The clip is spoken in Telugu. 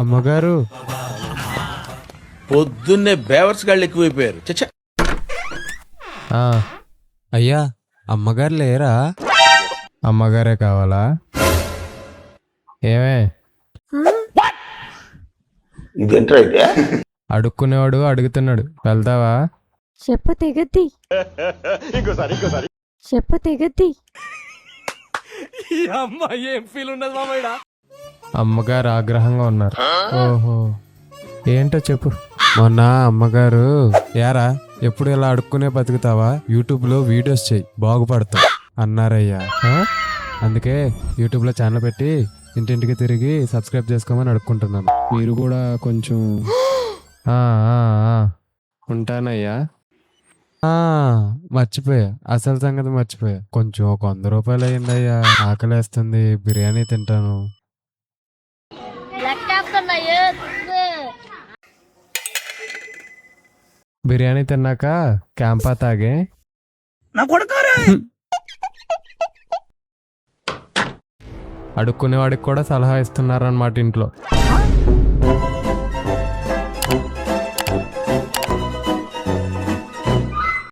అమ్మగారు పొద్దున్నే బేవర్స్ గాళ్ళు ఎక్కువైపోయారు. చచ్చా. ఆ, అయ్యా అమ్మగారు లేరా? అమ్మగారే కావాలా? ఏమే ఇదేంట్రా అయితే? అడుక్కునేవాడు అడుగుతున్నాడు, వెళ్తావా? చెప్పు తెగద్ది. చెప్పు తెగద్ది. అమ్మగారు ఆగ్రహంగా ఉన్నారు. ఓహో, ఏంటో చెప్పు. మొన్న అమ్మగారు, యారా ఎప్పుడు ఇలా అడుక్కునే బతుకుతావా, యూట్యూబ్ లో వీడియోస్ చెయ్యి బాగుపడతావు అన్నారయ్యా. అందుకే యూట్యూబ్ లో ఛానల్ పెట్టి ఇంటింటికి తిరిగి సబ్స్క్రైబ్ చేసుకోమని అడుక్కుంటున్నాను. మీరు కూడా కొంచెం ఉంటానయ్యా. మర్చిపోయా, అసలు సంగతి మర్చిపోయా. కొంచెం ఒక 100 రూపాయలు అయ్యింది అయ్యా, ఆకలేస్తుంది, బిర్యానీ తింటాను. బిర్యానీ తిన్నాక క్యాంపా తాగే. అడుక్కునేవాడికి కూడా సలహా ఇస్తున్నారన్నమాట ఇంట్లో.